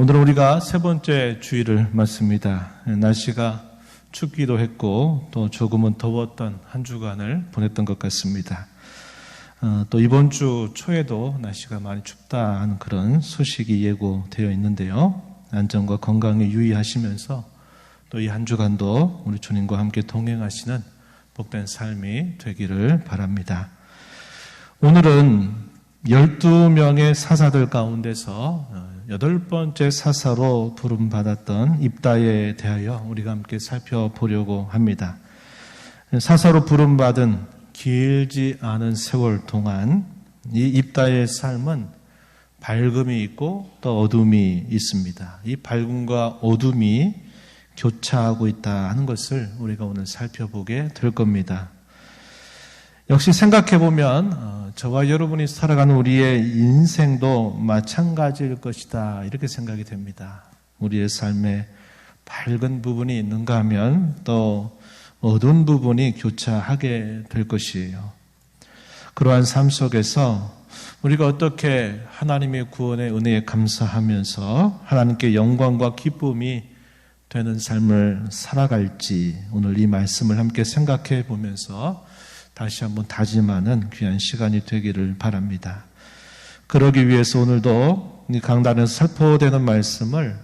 오늘은 우리가 세 번째 주일을 맞습니다. 날씨가 춥기도 했고 또 조금은 더웠던 한 주간을 보냈던 것 같습니다. 또 이번 주 초에도 날씨가 많이 춥다는 그런 소식이 예고되어 있는데요. 안전과 건강에 유의하시면서 또 이 한 주간도 우리 주님과 함께 동행하시는 복된 삶이 되기를 바랍니다. 오늘은 12명의 사사들 가운데서 8번째 사사로 부름받았던 입다에 대하여 우리가 함께 살펴보려고 합니다. 사사로 부름받은 길지 않은 세월 동안 이 입다의 삶은 밝음이 있고 또 어둠이 있습니다. 이 밝음과 어둠이 교차하고 있다 하는 것을 우리가 오늘 살펴보게 될 겁니다. 역시 생각해보면 저와 여러분이 살아가는 우리의 인생도 마찬가지일 것이다 이렇게 생각이 됩니다. 우리의 삶에 밝은 부분이 있는가 하면 또 어두운 부분이 교차하게 될 것이에요. 그러한 삶 속에서 우리가 어떻게 하나님의 구원의 은혜에 감사하면서 하나님께 영광과 기쁨이 되는 삶을 살아갈지 오늘 이 말씀을 함께 생각해 보면서 다시 한번 다짐하는 귀한 시간이 되기를 바랍니다. 그러기 위해서 오늘도 이 강단에서 살포되는 말씀을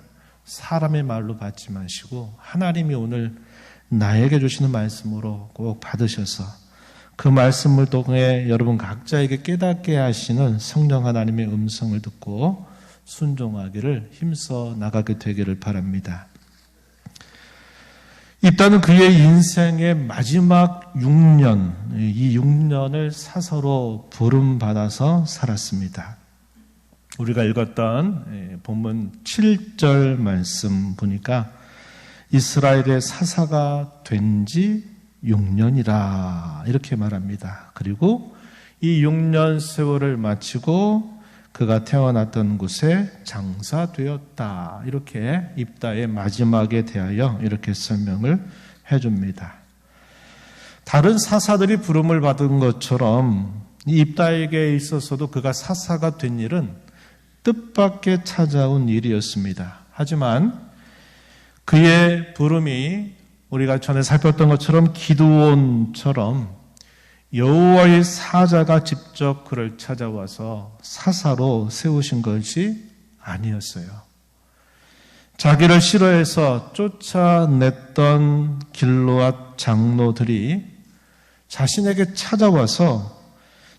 사람의 말로 받지 마시고 하나님이 오늘 나에게 주시는 말씀으로 꼭 받으셔서 그 말씀을 통해 여러분 각자에게 깨닫게 하시는 성령 하나님의 음성을 듣고 순종하기를 힘써 나가게 되기를 바랍니다. 입다는 그의 인생의 마지막 6년, 이 6년을 사사로 부름받아서 살았습니다. 우리가 읽었던 본문 7절 말씀 보니까 이스라엘의 사사가 된 지 6년이라 이렇게 말합니다. 그리고 이 6년 세월을 마치고 그가 태어났던 곳에 장사되었다. 이렇게 입다의 마지막에 대하여 이렇게 설명을 해줍니다. 다른 사사들이 부름을 받은 것처럼 이 입다에게 있어서도 그가 사사가 된 일은 뜻밖의 찾아온 일이었습니다. 하지만 그의 부름이 우리가 전에 살폈던 것처럼 기드온처럼 여호와의 사자가 직접 그를 찾아와서 사사로 세우신 것이 아니었어요. 자기를 싫어해서 쫓아냈던 길르앗 장로들이 자신에게 찾아와서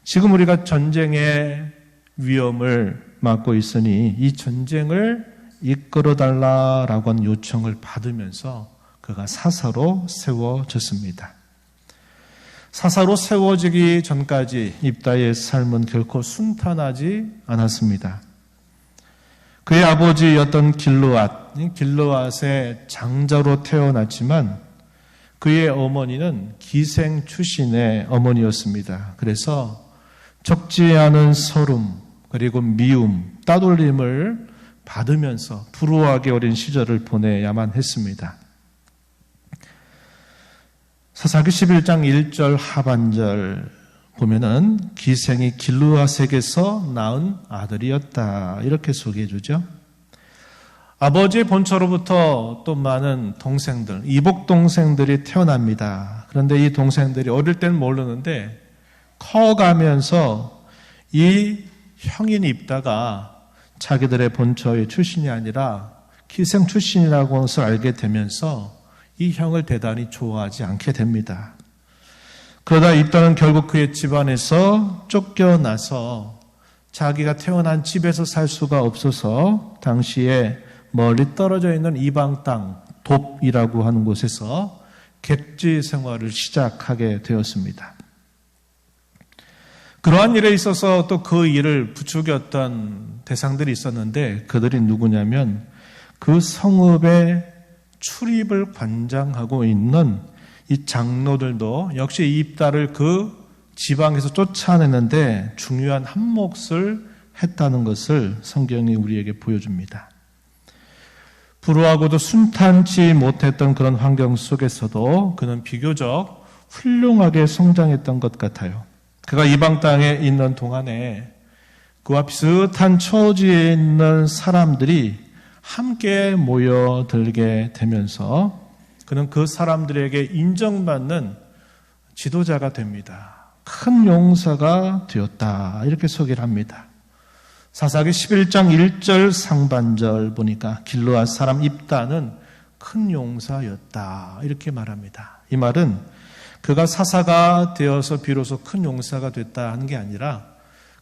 지금 우리가 전쟁의 위험을 맞고 있으니 이 전쟁을 이끌어달라라고 하는 요청을 받으면서 그가 사사로 세워졌습니다. 사사로 세워지기 전까지 입다의 삶은 결코 순탄하지 않았습니다. 그의 아버지였던 길르앗의 장자로 태어났지만 그의 어머니는 기생 출신의 어머니였습니다. 그래서 적지 않은 서름 그리고 미움, 따돌림을 받으면서 불우하게 어린 시절을 보내야만 했습니다. 사사기 11장 1절 하반절 보면은 기생이 길르앗에게서 낳은 아들이었다 이렇게 소개해 주죠. 아버지의 본처로부터 또 많은 동생들, 이복 동생들이 태어납니다. 그런데 이 동생들이 어릴 때는 모르는데 커가면서 이 형인 입다가 자기들의 본처의 출신이 아니라 기생 출신이라고 해서 알게 되면서 이 형을 대단히 좋아하지 않게 됩니다. 그러다 입다는 결국 그의 집안에서 쫓겨나서 자기가 태어난 집에서 살 수가 없어서 당시에 멀리 떨어져 있는 이방 땅 돕이라고 하는 곳에서 객지 생활을 시작하게 되었습니다. 그러한 일에 있어서 또 그 일을 부추겼던 대상들이 있었는데 그들이 누구냐면 그 성읍의 출입을 관장하고 있는 이 장로들도 역시 입다를 그 지방에서 쫓아내는데 중요한 한 몫을 했다는 것을 성경이 우리에게 보여줍니다. 불우하고도 순탄치 못했던 그런 환경 속에서도 그는 비교적 훌륭하게 성장했던 것 같아요. 그가 이방 땅에 있는 동안에 그와 비슷한 처지에 있는 사람들이 함께 모여들게 되면서 그는 그 사람들에게 인정받는 지도자가 됩니다. 큰 용사가 되었다. 이렇게 소개를 합니다. 사사기 11장 1절 상반절 보니까 길르앗 사람 입다는 큰 용사였다. 이렇게 말합니다. 이 말은 그가 사사가 되어서 비로소 큰 용사가 됐다 하는 게 아니라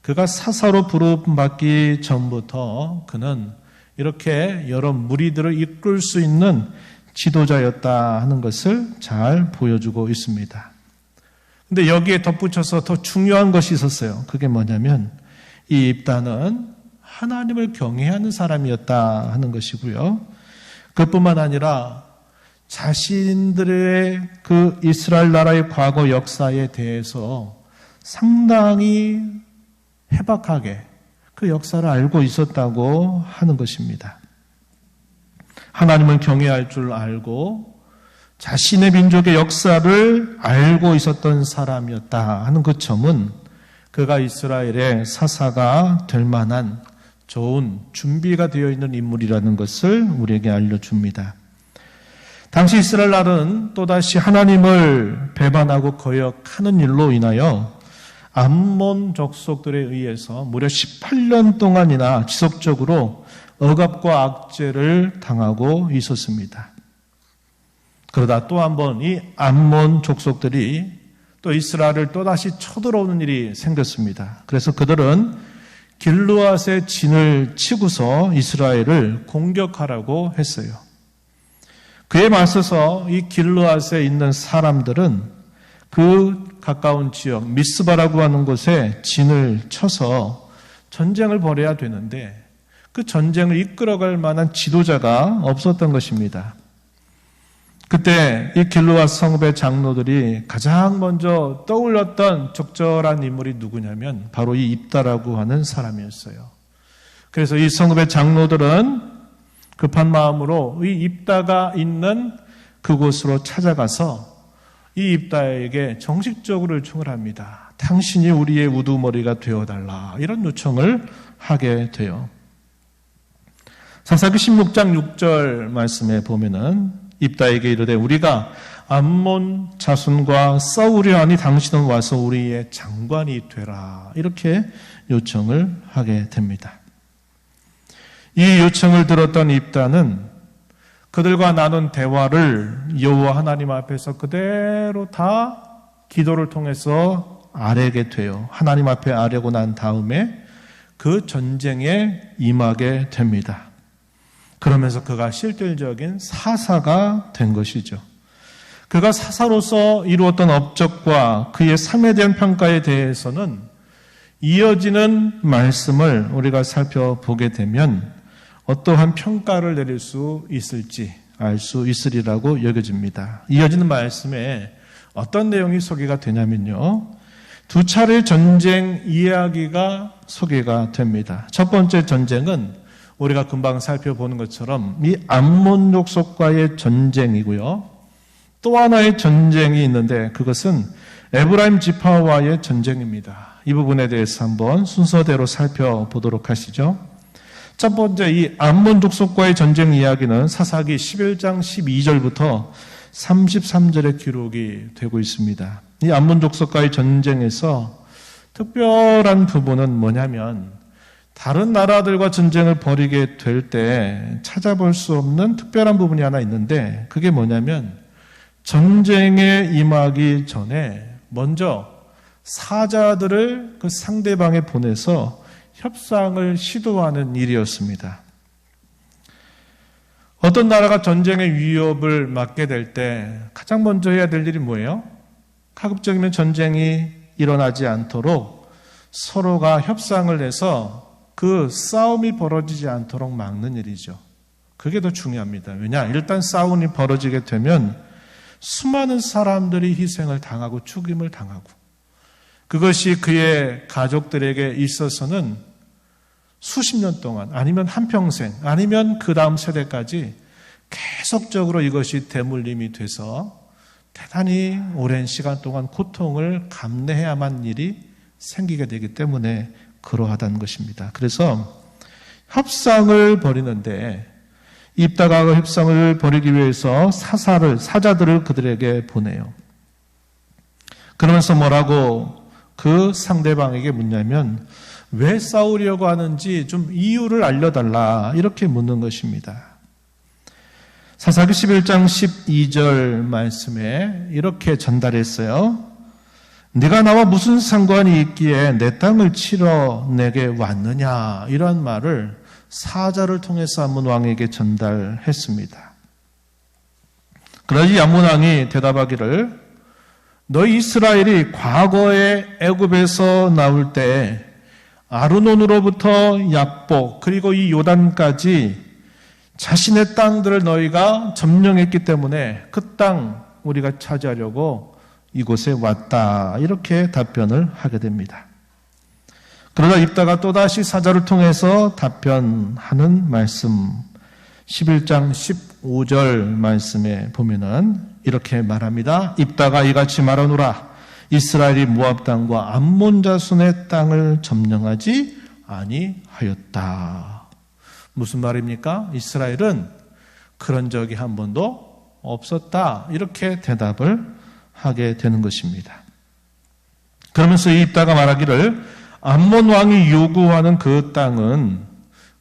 그가 사사로 부름받기 전부터 그는 이렇게 여러 무리들을 이끌 수 있는 지도자였다 하는 것을 잘 보여주고 있습니다. 근데 여기에 덧붙여서 더 중요한 것이 있었어요. 그게 뭐냐면 이 입다는 하나님을 경외하는 사람이었다 하는 것이고요. 그뿐만 아니라 자신들의 그 이스라엘 나라의 과거 역사에 대해서 상당히 해박하게 그 역사를 알고 있었다고 하는 것입니다. 하나님을 경외할 줄 알고 자신의 민족의 역사를 알고 있었던 사람이었다 하는 그 점은 그가 이스라엘의 사사가 될 만한 좋은 준비가 되어 있는 인물이라는 것을 우리에게 알려줍니다. 당시 이스라엘 나라는 또다시 하나님을 배반하고 거역하는 일로 인하여 암몬 족속들에 의해서 무려 18년 동안이나 지속적으로 억압과 악죄를 당하고 있었습니다. 그러다 또 한 번 이 암몬 족속들이 또 이스라엘을 또다시 쳐들어오는 일이 생겼습니다. 그래서 그들은 길르앗의 진을 치고서 이스라엘을 공격하라고 했어요. 그에 맞서서 이 길르앗에 있는 사람들은 그 가까운 지역 미스바라고 하는 곳에 진을 쳐서 전쟁을 벌여야 되는데 그 전쟁을 이끌어갈 만한 지도자가 없었던 것입니다. 그때 이 길르앗 성읍의 장로들이 가장 먼저 떠올렸던 적절한 인물이 누구냐면 바로 이 입다라고 하는 사람이었어요. 그래서 이 성읍의 장로들은 급한 마음으로 이 입다가 있는 그곳으로 찾아가서 이 입다에게 정식적으로 요청을 합니다. 당신이 우리의 우두머리가 되어달라. 이런 요청을 하게 돼요. 사사기 16장 6절 말씀에 보면은 입다에게 이르되 우리가 암몬 자손과 싸우려 하니 당신은 와서 우리의 장관이 되라. 이렇게 요청을 하게 됩니다. 이 요청을 들었던 입다는 그들과 나눈 대화를 여호와 하나님 앞에서 그대로 다 기도를 통해서 아뢰게 돼요. 하나님 앞에 아뢰고 난 다음에 그 전쟁에 임하게 됩니다. 그러면서 그가 실질적인 사사가 된 것이죠. 그가 사사로서 이루었던 업적과 그의 삶에 대한 평가에 대해서는 이어지는 말씀을 우리가 살펴보게 되면 어떠한 평가를 내릴 수 있을지 알 수 있으리라고 여겨집니다. 이어지는 말씀에 어떤 내용이 소개가 되냐면요. 두 차례 전쟁 이야기가 소개가 됩니다. 첫 번째 전쟁은 우리가 금방 살펴보는 것처럼 이 암몬 족속과의 전쟁이고요. 또 하나의 전쟁이 있는데 그것은 에브라임 지파와의 전쟁입니다. 이 부분에 대해서 한번 순서대로 살펴보도록 하시죠. 첫 번째 이 암몬 족속과의 전쟁 이야기는 사사기 11장 12절부터 33절의 기록이 되고 있습니다. 이 암몬 족속과의 전쟁에서 특별한 부분은 뭐냐면 다른 나라들과 전쟁을 벌이게 될 때 찾아볼 수 없는 특별한 부분이 하나 있는데 그게 뭐냐면 전쟁에 임하기 전에 먼저 사자들을 그 상대방에 보내서 협상을 시도하는 일이었습니다. 어떤 나라가 전쟁의 위협을 맞게 될 때 가장 먼저 해야 될 일이 뭐예요? 가급적이면 전쟁이 일어나지 않도록 서로가 협상을 해서 그 싸움이 벌어지지 않도록 막는 일이죠. 그게 더 중요합니다. 왜냐? 일단 싸움이 벌어지게 되면 수많은 사람들이 희생을 당하고 죽임을 당하고 그것이 그의 가족들에게 있어서는 수십 년 동안 아니면 한평생 아니면 그 다음 세대까지 계속적으로 이것이 대물림이 돼서 대단히 오랜 시간 동안 고통을 감내해야만 일이 생기게 되기 때문에 그러하다는 것입니다. 그래서 협상을 벌이는데 입다가 협상을 벌이기 위해서 사자들을 그들에게 보내요. 그러면서 뭐라고 그 상대방에게 묻냐면 왜 싸우려고 하는지 좀 이유를 알려달라 이렇게 묻는 것입니다. 사사기 11장 12절 말씀에 이렇게 전달했어요. 네가 나와 무슨 상관이 있기에 내 땅을 치러 내게 왔느냐 이런 말을 사자를 통해서 암몬 왕에게 전달했습니다. 그러자 암몬 왕이 대답하기를 너희 이스라엘이 과거에 애굽에서 나올 때 아르논으로부터 약복 그리고 이 요단까지 자신의 땅들을 너희가 점령했기 때문에 그 땅 우리가 차지하려고 이곳에 왔다 이렇게 답변을 하게 됩니다. 그러다 입다가 또다시 사자를 통해서 답변하는 말씀 11장 15절 말씀에 보면은 이렇게 말합니다. 입다가 이같이 말하노라 이스라엘이 모압 땅과 암몬 자손의 땅을 점령하지 아니하였다. 무슨 말입니까? 이스라엘은 그런 적이 한 번도 없었다. 이렇게 대답을 하게 되는 것입니다. 그러면서 이 입다가 말하기를 암몬 왕이 요구하는 그 땅은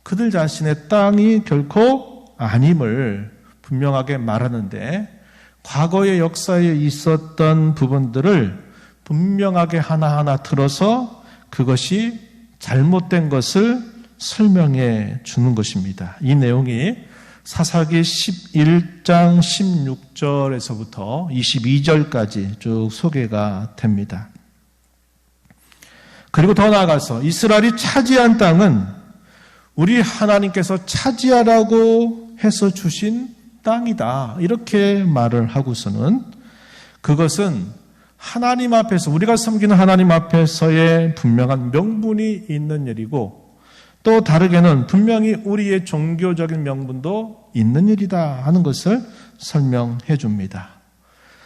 그들 자신의 땅이 결코 아님을 분명하게 말하는데 과거의 역사에 있었던 부분들을 분명하게 하나하나 들어서 그것이 잘못된 것을 설명해 주는 것입니다. 이 내용이 사사기 11장 16절에서부터 22절까지 쭉 소개가 됩니다. 그리고 더 나아가서 이스라엘이 차지한 땅은 우리 하나님께서 차지하라고 해서 주신 땅이다. 이렇게 말을 하고서는 그것은 하나님 앞에서 우리가 섬기는 하나님 앞에서의 분명한 명분이 있는 일이고 또 다르게는 분명히 우리의 종교적인 명분도 있는 일이다 하는 것을 설명해 줍니다.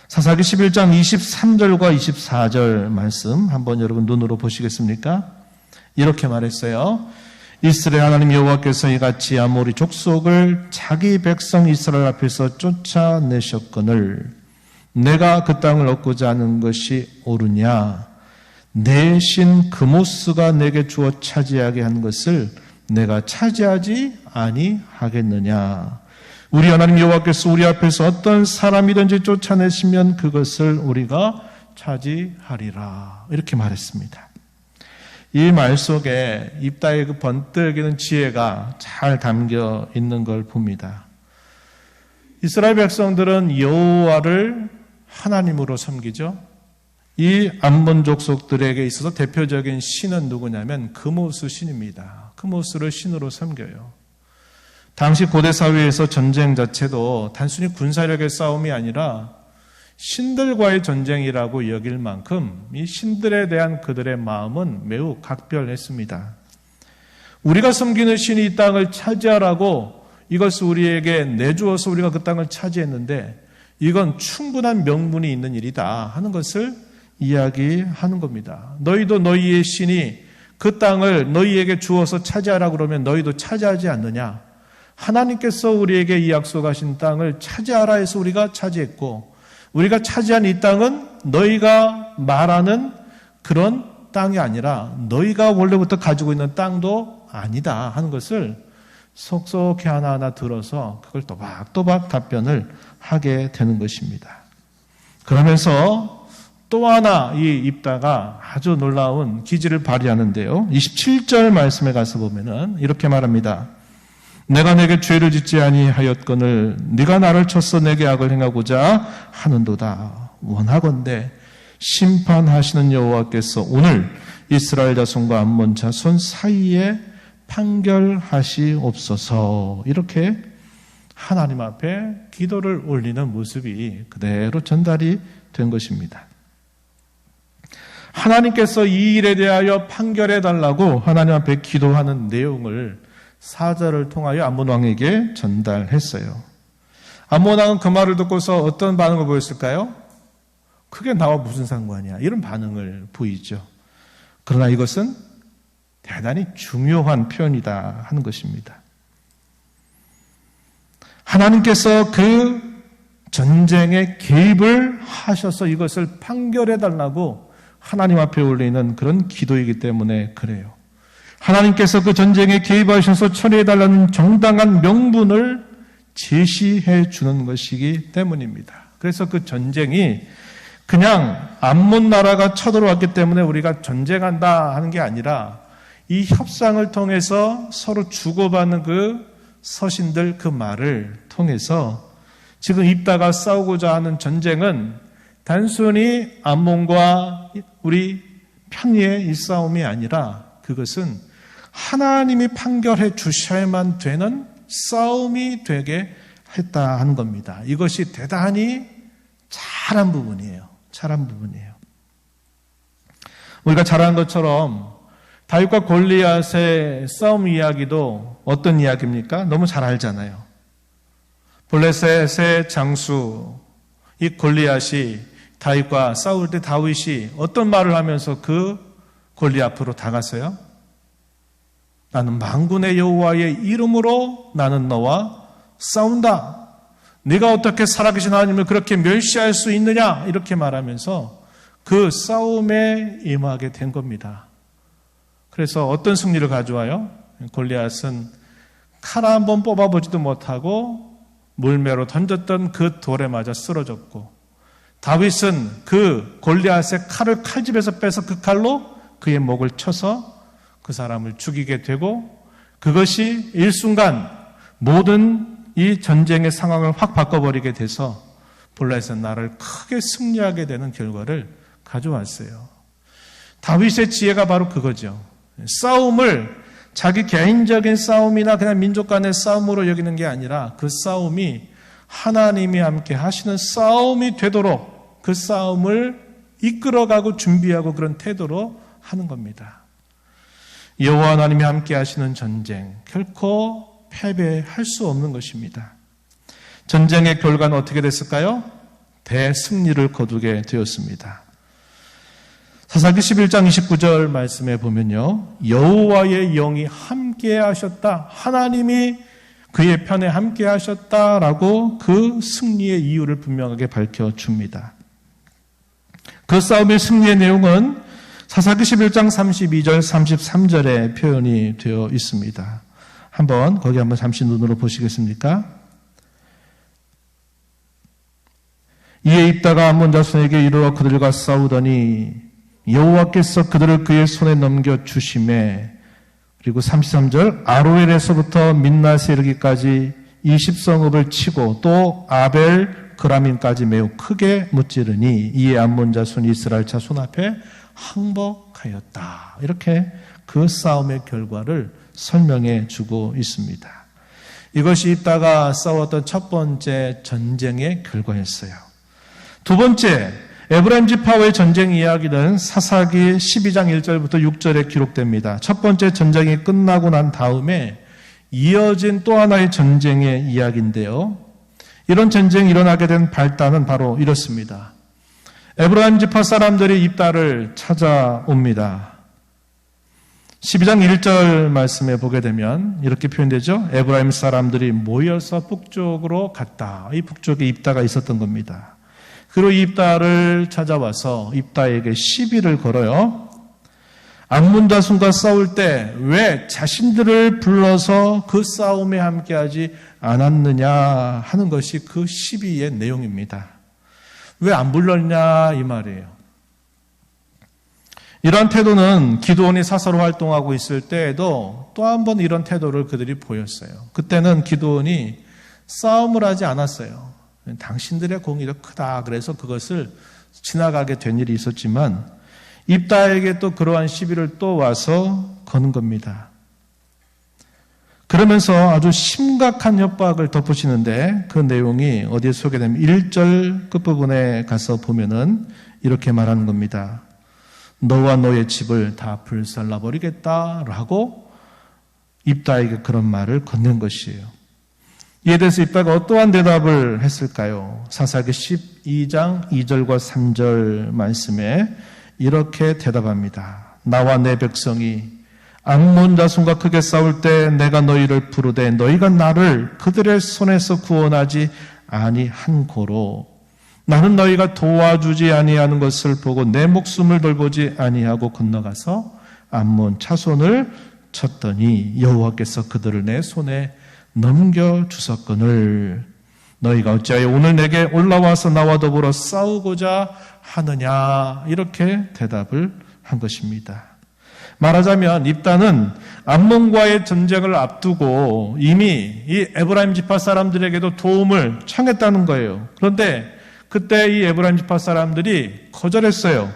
사사기 11장 23절과 24절 말씀 한번 여러분 눈으로 보시겠습니까? 이렇게 말했어요. 이스라엘 하나님 여호와께서 이같이 아모리 족속을 자기 백성 이스라엘 앞에서 쫓아내셨거늘 내가 그 땅을 얻고자 하는 것이 옳으냐? 내 신 그모스가 내게 주어 차지하게 한 것을 내가 차지하지 아니하겠느냐? 우리 하나님 여호와께서 우리 앞에서 어떤 사람이든지 쫓아내시면 그것을 우리가 차지하리라. 이렇게 말했습니다. 이 말 속에 입다의 그 번뜩이는 지혜가 잘 담겨 있는 걸 봅니다. 이스라엘 백성들은 여호와를 하나님으로 섬기죠. 이 암몬 족속들에게 있어서 대표적인 신은 누구냐면 그모스 신입니다. 그모스를 신으로 섬겨요. 당시 고대 사회에서 전쟁 자체도 단순히 군사력의 싸움이 아니라 신들과의 전쟁이라고 여길 만큼 이 신들에 대한 그들의 마음은 매우 각별했습니다. 우리가 섬기는 신이 이 땅을 차지하라고 이것을 우리에게 내주어서 우리가 그 땅을 차지했는데 이건 충분한 명분이 있는 일이다 하는 것을 이야기하는 겁니다. 너희도 너희의 신이 그 땅을 너희에게 주어서 차지하라고 그러면 너희도 차지하지 않느냐? 하나님께서 우리에게 이 약속하신 땅을 차지하라 해서 우리가 차지했고 우리가 차지한 이 땅은 너희가 말하는 그런 땅이 아니라 너희가 원래부터 가지고 있는 땅도 아니다 하는 것을 속속히 하나하나 들어서 그걸 또박또박 답변을 하게 되는 것입니다. 그러면서 또 하나 이 입다가 아주 놀라운 기질을 발휘하는데요. 27절 말씀에 가서 보면은 이렇게 말합니다. 내가 내게 죄를 짓지 아니하였거늘 네가 나를 쳐서 내게 악을 행하고자 하는도다. 원하건대 심판하시는 여호와께서 오늘 이스라엘 자손과 암몬 자손 사이에 판결하시옵소서. 이렇게 하나님 앞에 기도를 올리는 모습이 그대로 전달이 된 것입니다. 하나님께서 이 일에 대하여 판결해달라고 하나님 앞에 기도하는 내용을 사자를 통하여 암몬 왕에게 전달했어요. 암몬 왕은 그 말을 듣고서 어떤 반응을 보였을까요? 그게 나와 무슨 상관이야? 이런 반응을 보이죠. 그러나 이것은 대단히 중요한 표현이다 하는 것입니다. 하나님께서 그 전쟁에 개입을 하셔서 이것을 판결해달라고 하나님 앞에 올리는 그런 기도이기 때문에 그래요. 하나님께서 그 전쟁에 개입하셔서 처리해달라는 정당한 명분을 제시해 주는 것이기 때문입니다. 그래서 그 전쟁이 그냥 암몬 나라가 쳐들어왔기 때문에 우리가 전쟁한다 하는 게 아니라 이 협상을 통해서 서로 주고받는 그 서신들 그 말을 통해서 지금 입다가 싸우고자 하는 전쟁은 단순히 암몬과 우리 편의의 이 싸움이 아니라 그것은 하나님이 판결해 주셔야만 되는 싸움이 되게 했다 하는 겁니다. 이것이 대단히 잘한 부분이에요. 잘한 부분이에요. 우리가 잘 아는 것처럼 다윗과 골리앗의 싸움 이야기도 어떤 이야기입니까? 너무 잘 알잖아요. 블레셋의 장수 이 골리앗이 다윗과 싸울 때 다윗이 어떤 말을 하면서 그 골리앗 앞으로 다가서요? 나는 만군의 여호와의 이름으로 나는 너와 싸운다. 네가 어떻게 살아계신 하나님을 그렇게 멸시할 수 있느냐? 이렇게 말하면서 그 싸움에 임하게 된 겁니다. 그래서 어떤 승리를 가져와요? 골리앗은 칼 한 번 뽑아보지도 못하고 물매로 던졌던 그 돌에 맞아 쓰러졌고, 다윗은 그 골리앗의 칼을 칼집에서 빼서 그 칼로 그의 목을 쳐서 그 사람을 죽이게 되고, 그것이 일순간 모든 이 전쟁의 상황을 확 바꿔버리게 돼서 블레셋 나라를 크게 승리하게 되는 결과를 가져왔어요. 다윗의 지혜가 바로 그거죠. 싸움을 자기 개인적인 싸움이나 그냥 민족 간의 싸움으로 여기는 게 아니라 그 싸움이 하나님이 함께 하시는 싸움이 되도록 그 싸움을 이끌어가고 준비하고 그런 태도로 하는 겁니다. 여호와 하나님이 함께 하시는 전쟁 결코 패배할 수 없는 것입니다. 전쟁의 결과는 어떻게 됐을까요? 대승리를 거두게 되었습니다. 사사기 11장 29절 말씀에 보면요, 여호와의 영이 함께 하셨다, 하나님이 그의 편에 함께 하셨다라고 그 승리의 이유를 분명하게 밝혀줍니다. 그 싸움의 승리의 내용은 사사기 11장 32절 33절에 표현이 되어 있습니다. 거기 한번 잠시 눈으로 보시겠습니까? 이에 입다가 암몬 자손에게 이르러 그들과 싸우더니 여호와께서 그들을 그의 손에 넘겨 주심에, 그리고 33절 아로엘에서부터 민낫에 이르기까지 20성읍을 치고 또 아벨 그라민까지 매우 크게 무찌르니 이에 암몬 자손 이스라엘 자손 앞에 항복하였다. 이렇게 그 싸움의 결과를 설명해 주고 있습니다. 이것이 입다가 싸웠던 첫 번째 전쟁의 결과였어요. 두 번째, 에브라임 지파와의 전쟁 이야기는 사사기 12장 1절부터 6절에 기록됩니다. 첫 번째 전쟁이 끝나고 난 다음에 이어진 또 하나의 전쟁의 이야기인데요. 이런 전쟁이 일어나게 된 발단은 바로 이렇습니다. 에브라임 지파 사람들이 입다를 찾아옵니다. 12장 1절 말씀에 보게 되면 이렇게 표현되죠. 에브라임 사람들이 모여서 북쪽으로 갔다. 이 북쪽에 입다가 있었던 겁니다. 그리고 입다를 찾아와서 입다에게 시비를 걸어요. 암몬 자손과 싸울 때 왜 자신들을 불러서 그 싸움에 함께하지 않았느냐 하는 것이 그 시비의 내용입니다. 왜 안 불렀냐 이 말이에요. 이러한 태도는 기드온이 사사로 활동하고 있을 때에도 또 한 번 이런 태도를 그들이 보였어요. 그때는 기드온이 싸움을 하지 않았어요. 당신들의 공이 더 크다. 그래서 그것을 지나가게 된 일이 있었지만 입다에게 또 그러한 시비를 또 와서 거는 겁니다. 그러면서 아주 심각한 협박을 덧붙이는데 그 내용이 어디에 소개되면 1절 끝부분에 가서 보면은 이렇게 말하는 겁니다. 너와 너의 집을 다 불살라버리겠다라고 입다에게 그런 말을 건넨 것이에요. 이에 대해서 입다가 어떠한 대답을 했을까요? 사사기 12장 2절과 3절 말씀에 이렇게 대답합니다. 나와 내 백성이 암몬 자손과 크게 싸울 때 내가 너희를 부르되 너희가 나를 그들의 손에서 구원하지 아니한 고로 나는 너희가 도와주지 아니하는 것을 보고 내 목숨을 돌보지 아니하고 건너가서 암몬 자손을 쳤더니 여호와께서 그들을 내 손에 넘겨주셨거늘 너희가 어찌하여 오늘 내게 올라와서 나와 더불어 싸우고자 하느냐 이렇게 대답을 한 것입니다. 말하자면 입다는 암몬과의 전쟁을 앞두고 이미 이 에브라임 지파 사람들에게도 도움을 청했다는 거예요. 그런데 그때 이 에브라임 지파 사람들이 거절했어요.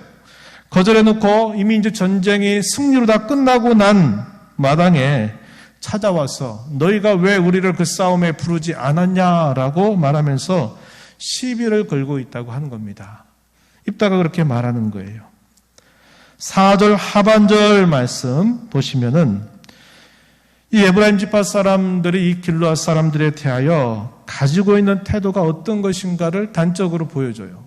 거절해놓고 이미 이제 전쟁이 승리로 다 끝나고 난 마당에 찾아와서 너희가 왜 우리를 그 싸움에 부르지 않았냐라고 말하면서 시비를 걸고 있다고 하는 겁니다. 입다가 그렇게 말하는 거예요. 4절 하반절 말씀 보시면은 이 에브라임 지파 사람들이 이 길르앗 사람들에 대하여 가지고 있는 태도가 어떤 것인가를 단적으로 보여줘요.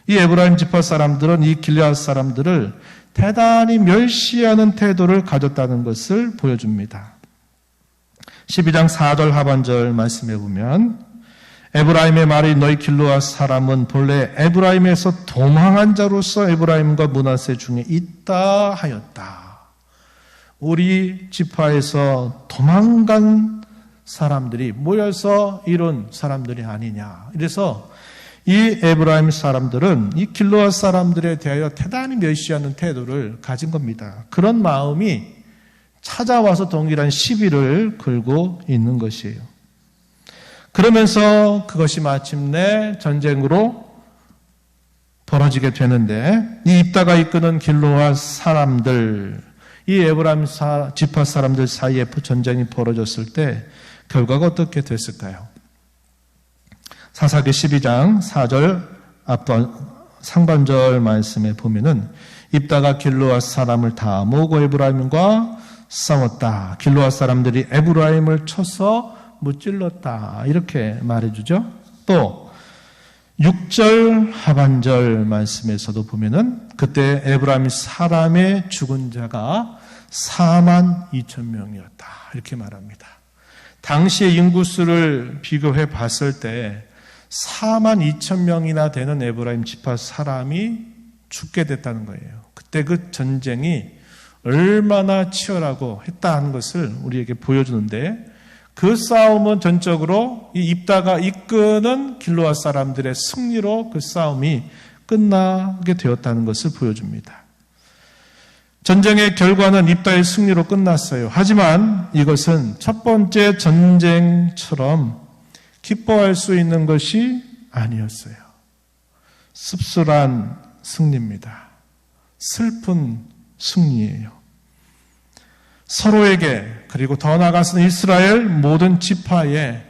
이 에브라임 지파 사람들은 이 길르앗 사람들을 대단히 멸시하는 태도를 가졌다는 것을 보여줍니다. 12장 4절 하반절 말씀해 보면 에브라임의 말이 너희 길르앗 사람은 본래 에브라임에서 도망한 자로서 에브라임과 므낫세 중에 있다 하였다. 우리 지파에서 도망간 사람들이 모여서 이룬 사람들이 아니냐. 이래서 이 에브라임 사람들은 이 길르앗 사람들에 대하여 대단히 멸시하는 태도를 가진 겁니다. 그런 마음이 찾아와서 동일한 시비를 걸고 있는 것이에요. 그러면서 그것이 마침내 전쟁으로 벌어지게 되는데 이 입다가 이끄는 길르앗 사람들, 이 에브라임 지파 사람들 사이에 전쟁이 벌어졌을 때 결과가 어떻게 됐을까요? 사사기 12장 4절 상반절 말씀에 보면은 입다가 길르앗 사람을 다 모으고 에브라임과 싸웠다. 길르앗 사람들이 에브라임을 쳐서 무찔렀다. 이렇게 말해주죠. 또 6절 하반절 말씀에서도 보면은 그때 에브라임 사람의 죽은 자가 4만 2천 명이었다. 이렇게 말합니다. 당시의 인구수를 비교해 봤을 때 4만 2천 명이나 되는 에브라임 지파 사람이 죽게 됐다는 거예요. 그때 그 전쟁이 얼마나 치열하고 했다는 것을 우리에게 보여주는데 그 싸움은 전적으로 이 입다가 이끄는 길르앗 사람들의 승리로 그 싸움이 끝나게 되었다는 것을 보여줍니다. 전쟁의 결과는 입다의 승리로 끝났어요. 하지만 이것은 첫 번째 전쟁처럼 기뻐할 수 있는 것이 아니었어요. 씁쓸한 승리입니다. 슬픈 승리예요. 서로에게 그리고 더 나아가서는 이스라엘 모든 지파에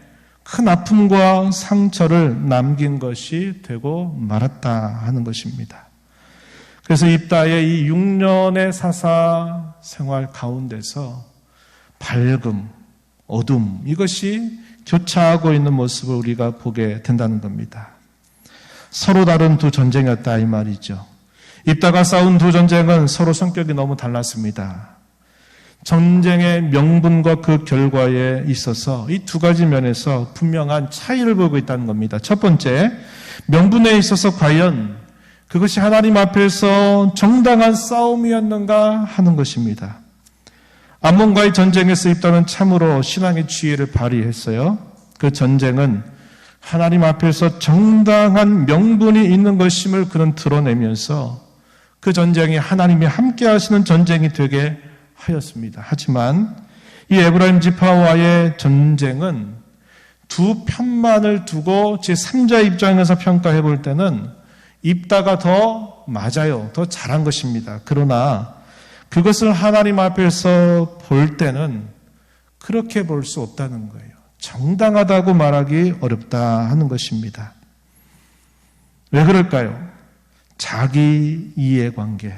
큰 아픔과 상처를 남긴 것이 되고 말았다 하는 것입니다. 그래서 입다의 이 6년의 사사 생활 가운데서 밝음, 어둠 이것이 교차하고 있는 모습을 우리가 보게 된다는 겁니다. 서로 다른 두 전쟁이었다 이 말이죠. 입다가 싸운 두 전쟁은 서로 성격이 너무 달랐습니다. 전쟁의 명분과 그 결과에 있어서 이 두 가지 면에서 분명한 차이를 보고 있다는 겁니다. 첫 번째, 명분에 있어서 과연 그것이 하나님 앞에서 정당한 싸움이었는가 하는 것입니다. 암몬과의 전쟁에서 입다는 참으로 신앙의 지혜를 발휘했어요. 그 전쟁은 하나님 앞에서 정당한 명분이 있는 것임을 그는 드러내면서 그 전쟁이 하나님이 함께 하시는 전쟁이 되게 하였습니다. 하지만 이 에브라임 지파와의 전쟁은 두 편만을 두고 제3자 입장에서 평가해 볼 때는 입다가 더 맞아요. 더 잘한 것입니다. 그러나 그것을 하나님 앞에서 볼 때는 그렇게 볼 수 없다는 거예요. 정당하다고 말하기 어렵다 하는 것입니다. 왜 그럴까요? 자기 이해관계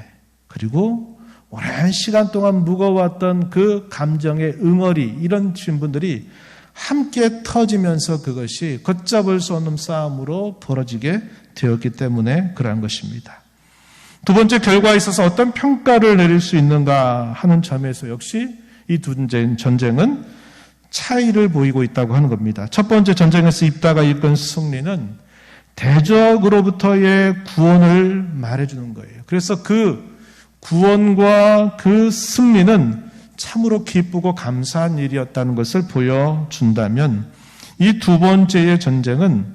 그리고 오랜 시간 동안 묵어왔던 그 감정의 응어리 이런 분들이 함께 터지면서 그것이 걷잡을 수 없는 싸움으로 벌어지게 되었기 때문에 그러한 것입니다. 두 번째 결과에 있어서 어떤 평가를 내릴 수 있는가 하는 점에서 역시 이 두 전쟁은 차이를 보이고 있다고 하는 겁니다. 첫 번째 전쟁에서 입다가 이끈 승리는 대적으로부터의 구원을 말해주는 거예요. 그래서 그 구원과 그 승리는 참으로 기쁘고 감사한 일이었다는 것을 보여준다면, 이 두 번째의 전쟁은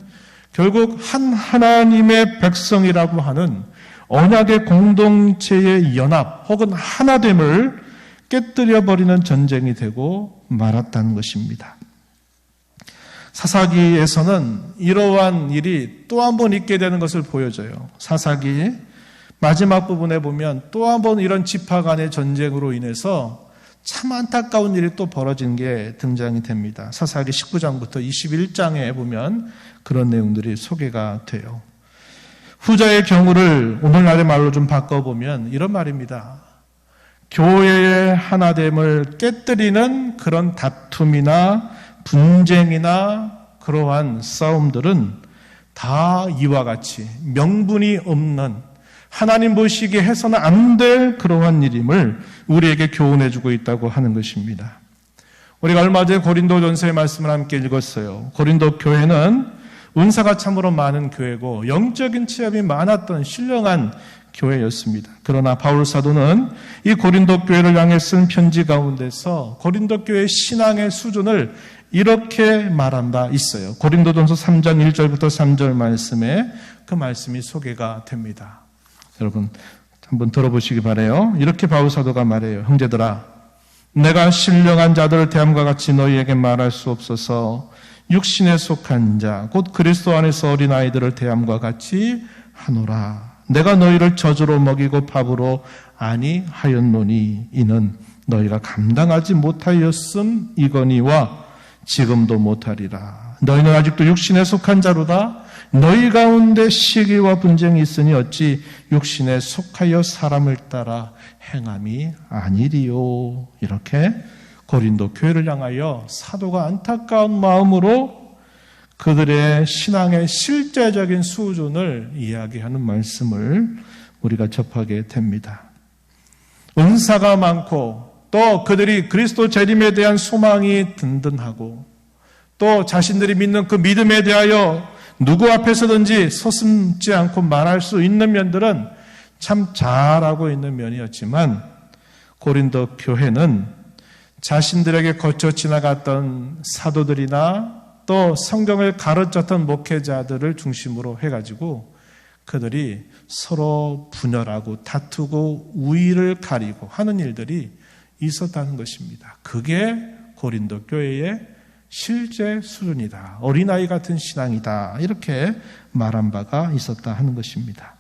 결국 한 하나님의 백성이라고 하는 언약의 공동체의 연합 혹은 하나됨을 깨뜨려버리는 전쟁이 되고 말았다는 것입니다. 사사기에서는 이러한 일이 또 한 번 있게 되는 것을 보여줘요. 사사기 마지막 부분에 보면 또 한 번 이런 지파 간의 전쟁으로 인해서 참 안타까운 일이 또 벌어진 게 등장이 됩니다. 사사기 19장부터 21장에 보면 그런 내용들이 소개가 돼요. 후자의 경우를 오늘날의 말로 좀 바꿔보면 이런 말입니다. 교회의 하나됨을 깨뜨리는 그런 다툼이나 분쟁이나 그러한 싸움들은 다 이와 같이 명분이 없는, 하나님 보시기에 해서는 안 될 그러한 일임을 우리에게 교훈해주고 있다고 하는 것입니다. 우리가 얼마 전에 고린도전서의 말씀을 함께 읽었어요. 고린도 교회는 은사가 참으로 많은 교회고 영적인 체험이 많았던 신령한 교회였습니다. 그러나 바울 사도는 이 고린도 교회를 향해 쓴 편지 가운데서 고린도 교회의 신앙의 수준을 이렇게 말한 바 있어요. 고린도전서 3장 1절부터 3절 말씀에 그 말씀이 소개가 됩니다. 여러분 한번 들어보시기 바라요. 이렇게 바울 사도가 말해요. 형제들아, 내가 신령한 자들을 대함과 같이 너희에게 말할 수 없어서 육신에 속한 자, 곧 그리스도 안에서 어린 아이들을 대함과 같이 하노라. 내가 너희를 젖으로 먹이고 밥으로 아니하였노니 이는 너희가 감당하지 못하였음이거니와 지금도 못하리라. 너희는 아직도 육신에 속한 자로다. 너희 가운데 시기와 분쟁이 있으니 어찌 육신에 속하여 사람을 따라 행함이 아니리요. 이렇게 고린도 교회를 향하여 사도가 안타까운 마음으로 그들의 신앙의 실제적인 수준을 이야기하는 말씀을 우리가 접하게 됩니다. 은사가 많고 또 그들이 그리스도 재림에 대한 소망이 든든하고 또 자신들이 믿는 그 믿음에 대하여 누구 앞에서든지 서슴지 않고 말할 수 있는 면들은 참 잘하고 있는 면이었지만, 고린도 교회는 자신들에게 거쳐 지나갔던 사도들이나 또 성경을 가르쳤던 목회자들을 중심으로 해가지고 그들이 서로 분열하고 다투고 우위를 가리고 하는 일들이 있었다는 것입니다. 그게 고린도 교회의 실제 수준이다. 어린아이 같은 신앙이다. 이렇게 말한 바가 있었다 하는 것입니다.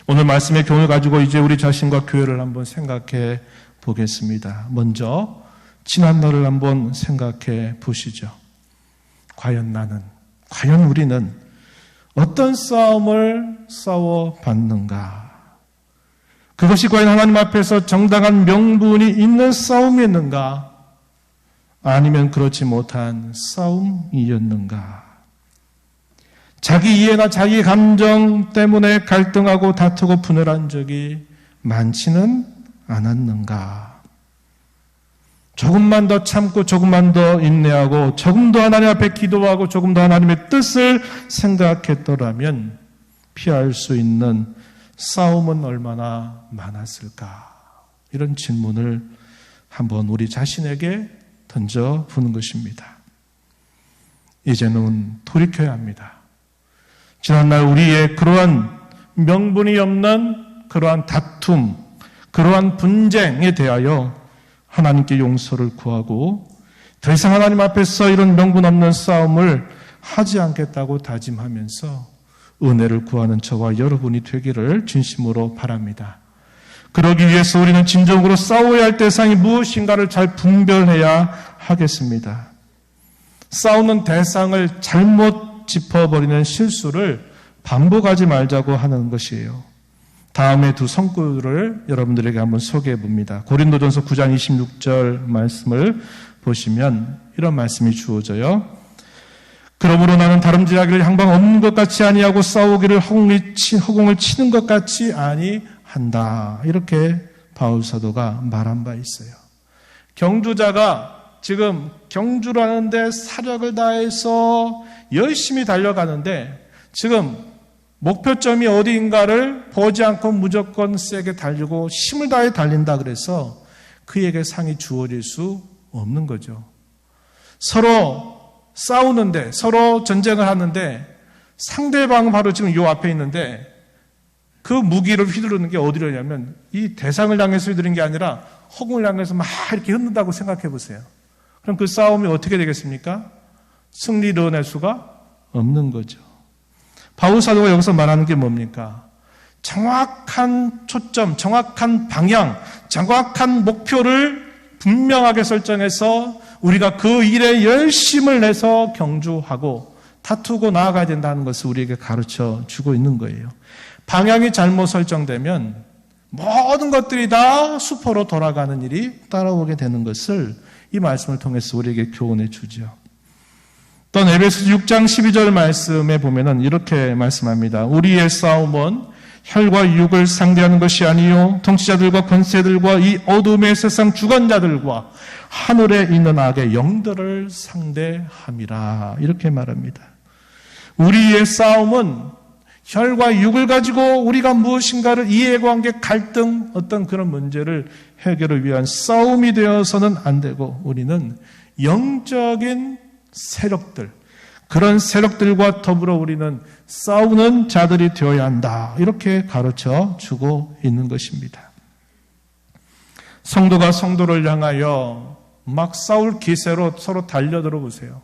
오늘 말씀의 교훈을 가지고 이제 우리 자신과 교회를 한번 생각해 보겠습니다. 먼저 지난날을 한번 생각해 보시죠. 과연 우리는 어떤 싸움을 싸워봤는가? 그것이 과연 하나님 앞에서 정당한 명분이 있는 싸움이었는가? 아니면 그렇지 못한 싸움이었는가? 자기 이해나 자기 감정 때문에 갈등하고 다투고 분열한 적이 많지는 않았는가? 조금만 더 참고 조금만 더 인내하고 조금 더 하나님 앞에 기도하고 조금 더 하나님의 뜻을 생각했더라면 피할 수 있는 싸움은 얼마나 많았을까? 이런 질문을 한번 우리 자신에게 던져보는 것입니다. 이제는 돌이켜야 합니다. 지난날 우리의 그러한 명분이 없는 그러한 다툼, 그러한 분쟁에 대하여 하나님께 용서를 구하고 더 이상 하나님 앞에서 이런 명분 없는 싸움을 하지 않겠다고 다짐하면서 은혜를 구하는 저와 여러분이 되기를 진심으로 바랍니다. 그러기 위해서 우리는 진정으로 싸워야 할 대상이 무엇인가를 잘 분별해야 하겠습니다. 싸우는 대상을 잘못 짚어버리는 실수를 반복하지 말자고 하는 것이에요. 다음에 두 성구를 여러분들에게 한번 소개해 봅니다. 고린도전서 9장 26절 말씀을 보시면 이런 말씀이 주어져요. 그러므로 나는 다름질하기를 향방 없는 것 같이 아니하고 싸우기를 허공을 치는 것 같이 아니한다. 이렇게 바울 사도가 말한 바 있어요. 경주자가 지금 경주를 하는데 사력을 다해서 열심히 달려가는데 지금 목표점이 어디인가를 보지 않고 무조건 세게 달리고 힘을 다해 달린다 그래서 그에게 상이 주어질 수 없는 거죠. 서로 싸우는데, 서로 전쟁을 하는데 상대방은 바로 지금 요 앞에 있는데 그 무기를 휘두르는 게 어디로냐면 이 대상을 향해서 휘두르는 게 아니라 허공을 향해서 막 이렇게 흔든다고 생각해 보세요. 그럼 그 싸움이 어떻게 되겠습니까? 승리를 얻어낼 수가 없는 거죠. 바울 사도가 여기서 말하는 게 뭡니까? 정확한 초점, 정확한 방향, 정확한 목표를 분명하게 설정해서 우리가 그 일에 열심을 내서 경주하고 다투고 나아가야 된다는 것을 우리에게 가르쳐 주고 있는 거예요. 방향이 잘못 설정되면 모든 것들이 다 수포로 돌아가는 일이 따라오게 되는 것을 이 말씀을 통해서 우리에게 교훈해 주죠. 또 에베소서 6장 12절 말씀에 보면은 이렇게 말씀합니다. 우리의 싸움은 혈과 육을 상대하는 것이 아니요 통치자들과 권세들과 이 어둠의 세상 주관자들과 하늘에 있는 악의 영들을 상대함이라. 이렇게 말합니다. 우리의 싸움은 혈과 육을 가지고 우리가 무엇인가를 이해관계, 갈등, 어떤 그런 문제를 해결을 위한 싸움이 되어서는 안 되고 우리는 영적인 세력들, 그런 세력들과 더불어 우리는 싸우는 자들이 되어야 한다. 이렇게 가르쳐 주고 있는 것입니다. 성도가 성도를 향하여 막 싸울 기세로 서로 달려들어 보세요.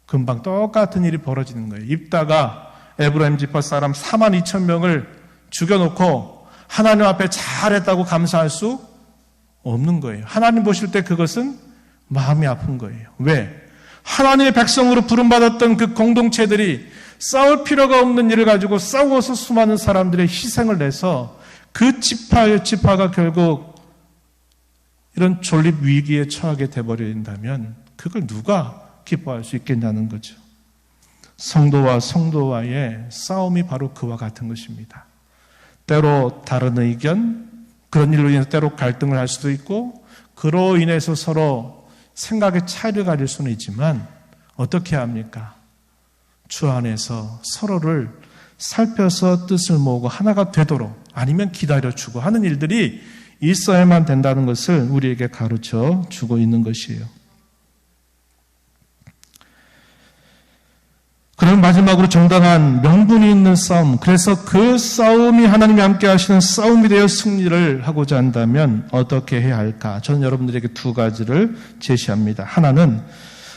금방 똑같은 일이 벌어지는 거예요. 입다가 에브라임 지파 사람 42,000명을 죽여놓고 하나님 앞에 잘했다고 감사할 수 없는 거예요. 하나님 보실 때 그것은 마음이 아픈 거예요. 왜? 하나님의 백성으로 부름받았던 그 공동체들이 싸울 필요가 없는 일을 가지고 싸워서 수많은 사람들의 희생을 내서 그 지파가 결국 이런 존립 위기에 처하게 돼버린다면 그걸 누가 기뻐할 수 있겠냐는 거죠. 성도와 성도와의 싸움이 바로 그와 같은 것입니다. 때로 다른 의견, 그런 일로 인해서 때로 갈등을 할 수도 있고 그로 인해서 서로 생각의 차이를 가질 수는 있지만 어떻게 합니까? 주 안에서 서로를 살펴서 뜻을 모으고 하나가 되도록 아니면 기다려주고 하는 일들이 있어야만 된다는 것을 우리에게 가르쳐 주고 있는 것이에요. 그럼 마지막으로 정당한 명분이 있는 싸움, 그래서 그 싸움이 하나님이 함께 하시는 싸움이 되어 승리를 하고자 한다면 어떻게 해야 할까? 저는 여러분들에게 두 가지를 제시합니다. 하나는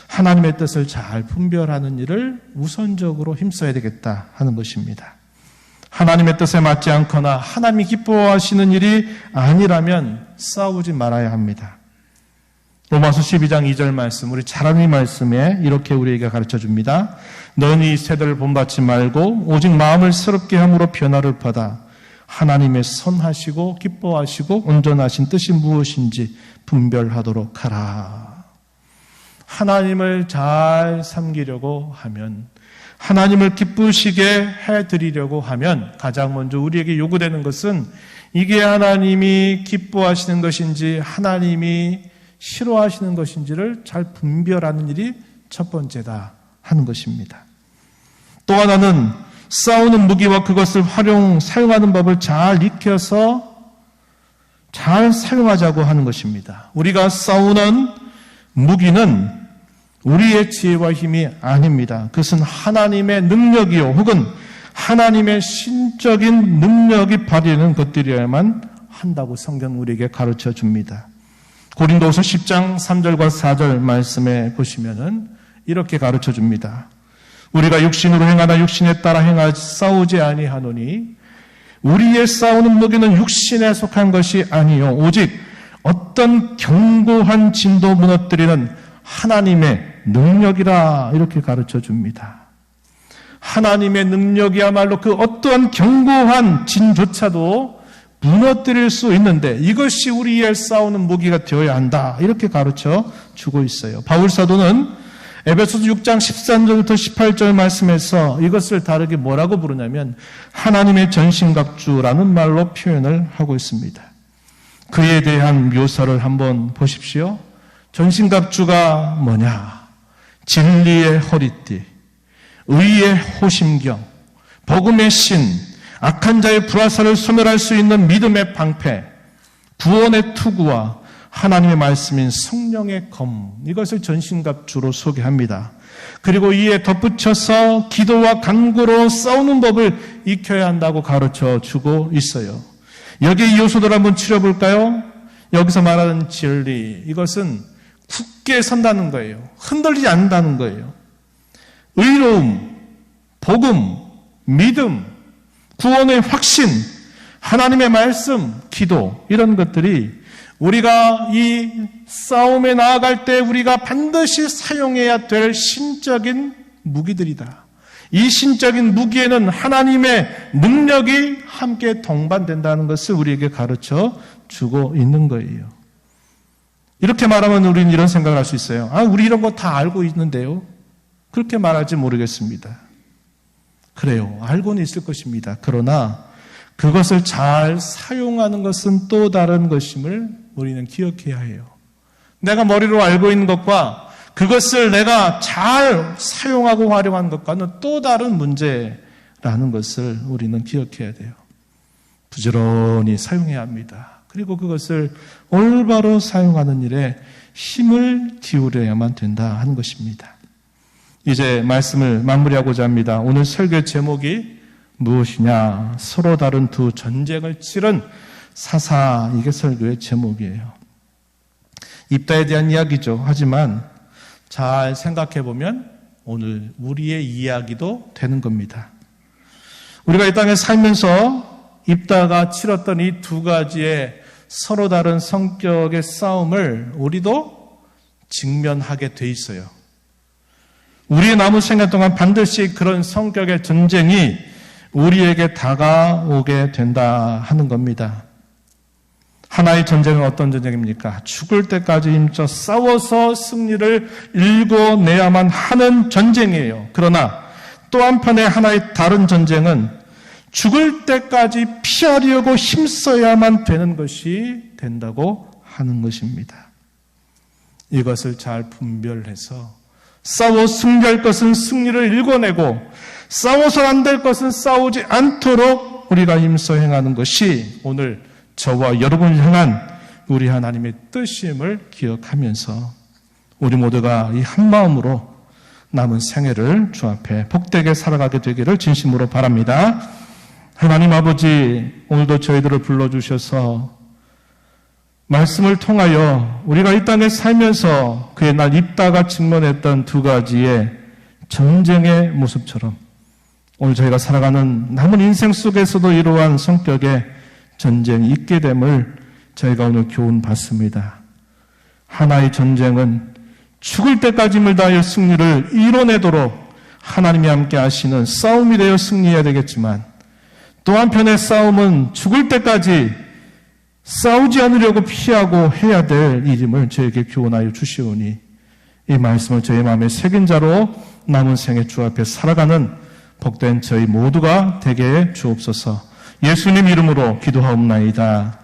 하나님의 뜻을 잘 분별하는 일을 우선적으로 힘써야 되겠다 하는 것입니다. 하나님의 뜻에 맞지 않거나 하나님이 기뻐하시는 일이 아니라면 싸우지 말아야 합니다. 로마서 12장 2절 말씀, 우리 잘 아는 말씀에 이렇게 우리에게 가르쳐 줍니다. 너는 이 세대를 본받지 말고 오직 마음을 새롭게 함으로 변화를 받아 하나님의 선하시고 기뻐하시고 온전하신 뜻이 무엇인지 분별하도록 하라. 하나님을 잘 섬기려고 하면, 하나님을 기쁘시게 해드리려고 하면 가장 먼저 우리에게 요구되는 것은 이게 하나님이 기뻐하시는 것인지 하나님이 싫어하시는 것인지를 잘 분별하는 일이 첫 번째다 하는 것입니다. 또 하나는 싸우는 무기와 그것을 사용하는 법을 잘 익혀서 잘 사용하자고 하는 것입니다. 우리가 싸우는 무기는 우리의 지혜와 힘이 아닙니다. 그것은 하나님의 능력이요 혹은 하나님의 신적인 능력이 발휘되는 것들이어야만 한다고 성경은 우리에게 가르쳐 줍니다. 고린도후서 10장 3절과 4절 말씀에 보시면은 이렇게 가르쳐 줍니다. 우리가 육신으로 행하나 육신에 따라 행하지 싸우지 아니하노니 우리의 싸우는 무기는 육신에 속한 것이 아니요 오직 어떤 견고한 진도 무너뜨리는 하나님의 능력이라 이렇게 가르쳐 줍니다. 하나님의 능력이야말로 그 어떠한 견고한 진조차도 무너뜨릴 수 있는데 이것이 우리의 싸우는 무기가 되어야 한다. 이렇게 가르쳐 주고 있어요. 바울 사도는 에베소서 6장 13절부터 18절 말씀에서 이것을 다르게 뭐라고 부르냐면 하나님의 전신갑주라는 말로 표현을 하고 있습니다. 그에 대한 묘사를 한번 보십시오. 전신갑주가 뭐냐? 진리의 허리띠, 의의 호심경, 복음의 신, 악한 자의 불화살을 소멸할 수 있는 믿음의 방패, 구원의 투구와 하나님의 말씀인 성령의 검, 이것을 전신갑주로 소개합니다. 그리고 이에 덧붙여서 기도와 간구로 싸우는 법을 익혀야 한다고 가르쳐 주고 있어요. 여기에 이 요소들 한번 치러볼까요? 여기서 말하는 진리, 이것은 굳게 선다는 거예요. 흔들리지 않는다는 거예요. 의로움, 복음, 믿음, 구원의 확신, 하나님의 말씀, 기도, 이런 것들이 우리가 이 싸움에 나아갈 때 우리가 반드시 사용해야 될 신적인 무기들이다. 이 신적인 무기에는 하나님의 능력이 함께 동반된다는 것을 우리에게 가르쳐 주고 있는 거예요. 이렇게 말하면 우리는 이런 생각을 할 수 있어요. 우리 이런 거 다 알고 있는데요. 그렇게 말할지 모르겠습니다. 그래요. 알고는 있을 것입니다. 그러나 그것을 잘 사용하는 것은 또 다른 것임을 우리는 기억해야 해요. 내가 머리로 알고 있는 것과 그것을 내가 잘 사용하고 활용하는 것과는 또 다른 문제라는 것을 우리는 기억해야 돼요. 부지런히 사용해야 합니다. 그리고 그것을 올바로 사용하는 일에 힘을 기울여야만 된다 하는 것입니다. 이제 말씀을 마무리하고자 합니다. 오늘 설교 제목이 무엇이냐? 서로 다른 두 전쟁을 치른 사사, 이게 설교의 제목이에요. 입다에 대한 이야기죠. 하지만 잘 생각해 보면 오늘 우리의 이야기도 되는 겁니다. 우리가 이 땅에 살면서 입다가 치렀던 이 두 가지의 서로 다른 성격의 싸움을 우리도 직면하게 돼 있어요. 우리의 남은 생애 동안 반드시 그런 성격의 전쟁이 우리에게 다가오게 된다 하는 겁니다. 하나의 전쟁은 어떤 전쟁입니까? 죽을 때까지 힘써 싸워서 승리를 일궈내야만 하는 전쟁이에요. 그러나 또 한편의 하나의 다른 전쟁은 죽을 때까지 피하려고 힘써야만 되는 것이 된다고 하는 것입니다. 이것을 잘 분별해서 싸워 승리할 것은 승리를 일궈내고 싸워서 안 될 것은 싸우지 않도록 우리가 힘써 행하는 것이 오늘 저와 여러분을 향한 우리 하나님의 뜻임을 기억하면서 우리 모두가 이 한마음으로 남은 생애를 주 앞에 복되게 살아가게 되기를 진심으로 바랍니다. 하나님 아버지, 오늘도 저희들을 불러주셔서 말씀을 통하여 우리가 이 땅에 살면서 그의 날 입다가 직면했던 두 가지의 전쟁의 모습처럼 오늘 저희가 살아가는 남은 인생 속에서도 이러한 성격의 전쟁이 있게 됨을 저희가 오늘 교훈 받습니다. 하나의 전쟁은 죽을 때까지 힘을 다하여 승리를 이뤄내도록 하나님이 함께 하시는 싸움이 되어 승리해야 되겠지만 또 한편의 싸움은 죽을 때까지 싸우지 않으려고 피하고 해야 될 일임을 저에게 교훈하여 주시오니 이 말씀을 저희 마음에 새긴 자로 남은 생애 주 앞에 살아가는 복된 저희 모두가 되게 해 주옵소서. 예수님 이름으로 기도하옵나이다.